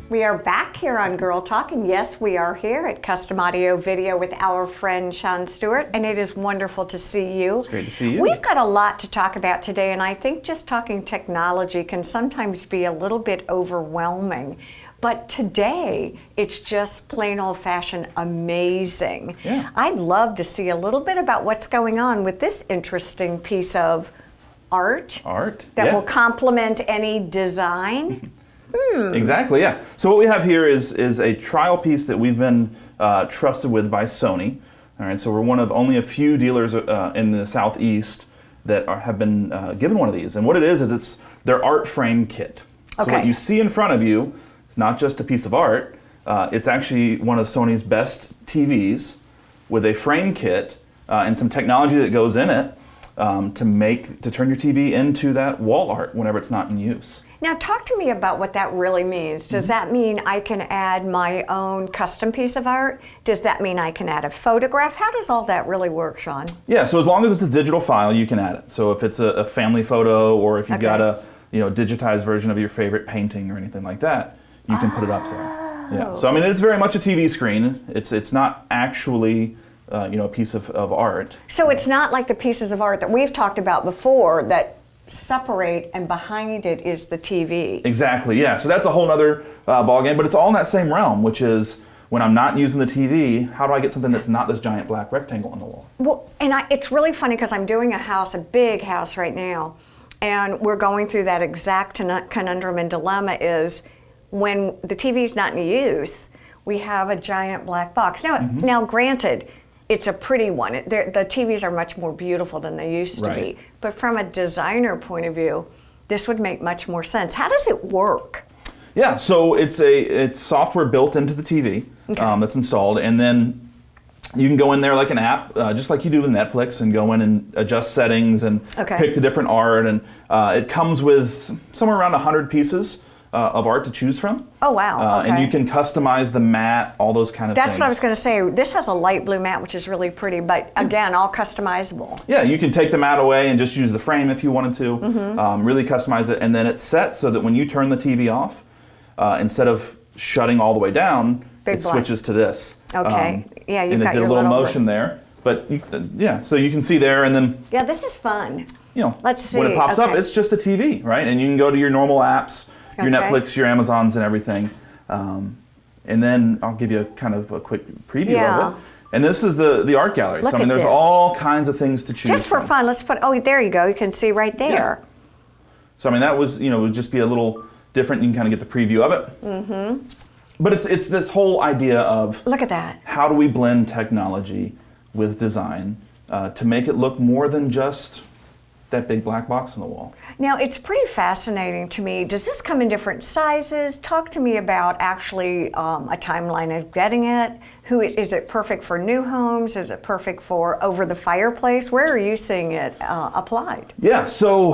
We are back here on Girl Talk, and yes, we are here at Custom Audio Video with our friend Sean Stewart, and it is wonderful to see you. It's great to see you. We've got a lot to talk about today, and I think just talking technology can sometimes be a little bit overwhelming. But today, it's just plain old-fashioned amazing. Yeah. I'd love to see a little bit about what's going on with this interesting piece of art. That will complement any design. Exactly, yeah. So what we have here is a trial piece that we've been trusted with by Sony. All right, so we're one of only a few dealers in the Southeast that have been given one of these. And what it is it's their art frame kit. So what you see in front of you is not just a piece of art. It's actually one of Sony's best TVs with a frame kit and some technology that goes in it to turn your TV into that wall art whenever it's not in use. Now talk to me about what that really means. Does that mean I can add my own custom piece of art? Does that mean I can add a photograph? How does all that really work, Sean? Yeah, so as long as it's a digital file, you can add it. So if it's a family photo, or if you've got a digitized version of your favorite painting or anything like that, you can put it up there. Yeah. So I mean, it's very much a TV screen. It's not actually a piece of art. So it's not like the pieces of art that we've talked about before that separate, and behind it is the TV. Exactly, yeah. So that's a whole other ballgame, but it's all in that same realm, which is when I'm not using the TV, how do I get something that's not this giant black rectangle on the wall? Well, and it's really funny because I'm doing a big house right now, and we're going through that exact conundrum and dilemma is when the TV's not in use, we have a giant black box. Now granted, it's a pretty one. The TVs are much more beautiful than they used to be. But from a designer point of view, this would make much more sense. How does it work? Yeah, so it's software built into the TV that's installed, and then you can go in there like an app, just like you do with Netflix, and go in and adjust settings and pick the different art. And it comes with somewhere around 100 pieces of art to choose from. Oh, wow. And you can customize the mat, all those kind of things. That's what I was going to say. This has a light blue mat, which is really pretty, but again, all customizable. Yeah, you can take the mat away and just use the frame if you wanted to, really customize it, and then it's set so that when you turn the TV off, instead of shutting all the way down, it switches to this. Okay, yeah, you've and got it did your a little motion there, but so you can see there, and then yeah, this is fun. Let's see. When it pops up, it's just a TV, right? And you can go to your normal apps, your Netflix, your Amazons, and everything. And then I'll give you kind of a quick preview of it. And this is the art gallery. Look so I mean, there's all kinds of things to choose just for fun. Let's put. Oh, there you go. You can see right there. Yeah. So I mean, that was would just be a little different. You can kind of get the preview of it. But it's this whole idea of look at that. How do we blend technology with design to make it look more than just that big black box on the wall? Now, it's pretty fascinating to me. Does this come in different sizes? Talk to me about actually a timeline of getting it. Is it perfect for new homes? Is it perfect for over the fireplace? Where are you seeing it applied? Yeah, so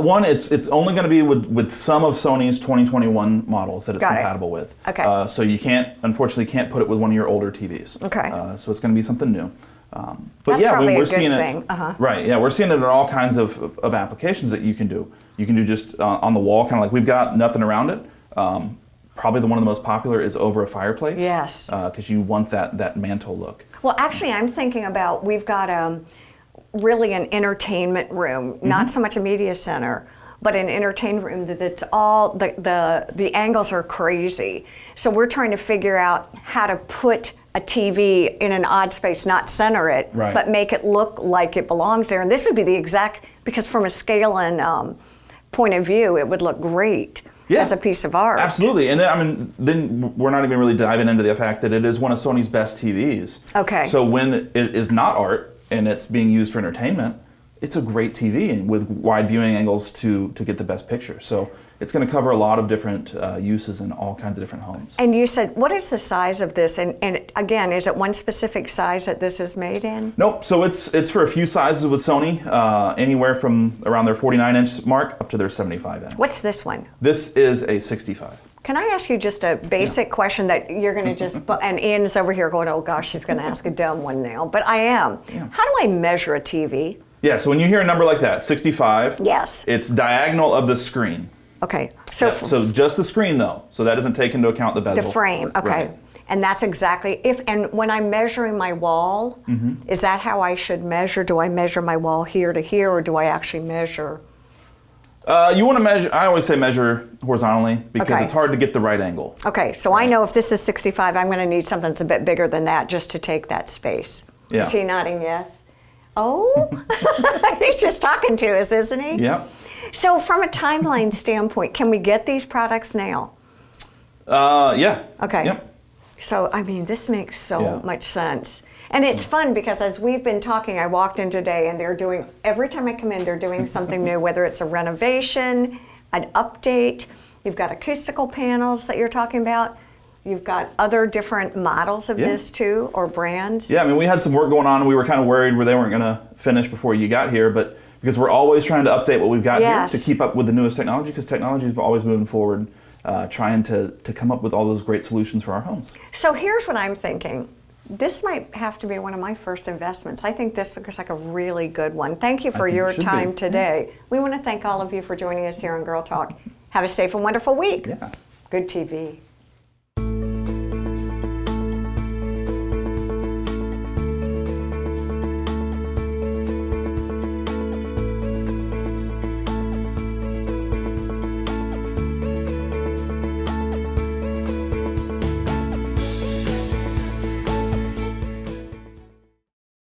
one, it's only going to be with some of Sony's 2021 models that it's compatible with. Okay. So you unfortunately can't put it with one of your older TVs. Okay. So it's going to be something new. But that's yeah, probably we're a good seeing thing. it. Right. Yeah, we're seeing it in all kinds of applications that you can do. You can do just on the wall, kind of like we've got nothing around it. Probably one of the most popular is over a fireplace. Yes. Because you want that mantle look. Well, actually, I'm thinking about we've got really an entertainment room, not so much a media center, but an entertainment room that's all the angles are crazy. So we're trying to figure out how to put a TV in an odd space, not center it, but make it look like it belongs there. And this would be the exact, because from a scale and point of view, it would look great as a piece of art. Absolutely. And then we're not even really diving into the fact that it is one of Sony's best TVs. Okay. So when it is not art and it's being used for entertainment, it's a great TV and with wide viewing angles to get the best picture. So it's going to cover a lot of different uses in all kinds of different homes. And you said, what is the size of this? And again, is it one specific size that this is made in? Nope. So it's for a few sizes with Sony, anywhere from around their 49-inch mark up to their 75-inch. What's this one? This is a 65. Can I ask you just a basic question that you're going to just, and Ian's over here going, oh gosh, she's going to ask a dumb one now, but I am. Yeah. How do I measure a TV? Yeah, so when you hear a number like that, 65, yes, it's diagonal of the screen. Okay. So, Yep, so just the screen though. So that doesn't take into account the bezel. the frame. Okay. Right. And that's exactly and when I'm measuring my wall, is that how I should measure? Do I measure my wall here to here, or do I actually measure? You want to measure, I always say measure horizontally because Okay. it's hard to get the right angle. Okay, so I know if this is 65, I'm going to need something that's a bit bigger than that just to take that space. Yeah. Is he nodding yes? Oh, he's just talking to us, isn't he? Yep. So from a timeline standpoint, can we get these products now? Yeah. Okay. Yep. So, I mean, this makes so Yeah. much sense. And it's fun because as we've been talking, I walked in today and they're doing, every time I come in, they're doing something new, whether it's a renovation, an update. You've got acoustical panels that you're talking about. You've got other different models of this too, or brands. Yeah, I mean, we had some work going on and we were kind of worried where they weren't going to finish before you got here, but because we're always trying to update what we've got here to keep up with the newest technology, because technology is always moving forward, trying to come up with all those great solutions for our homes. So here's what I'm thinking. This might have to be one of my first investments. I think this looks like a really good one. Thank you for think it your should time be. today. We want to thank all of you for joining us here on Girl Talk. Have a safe and wonderful week. Yeah. Good TV.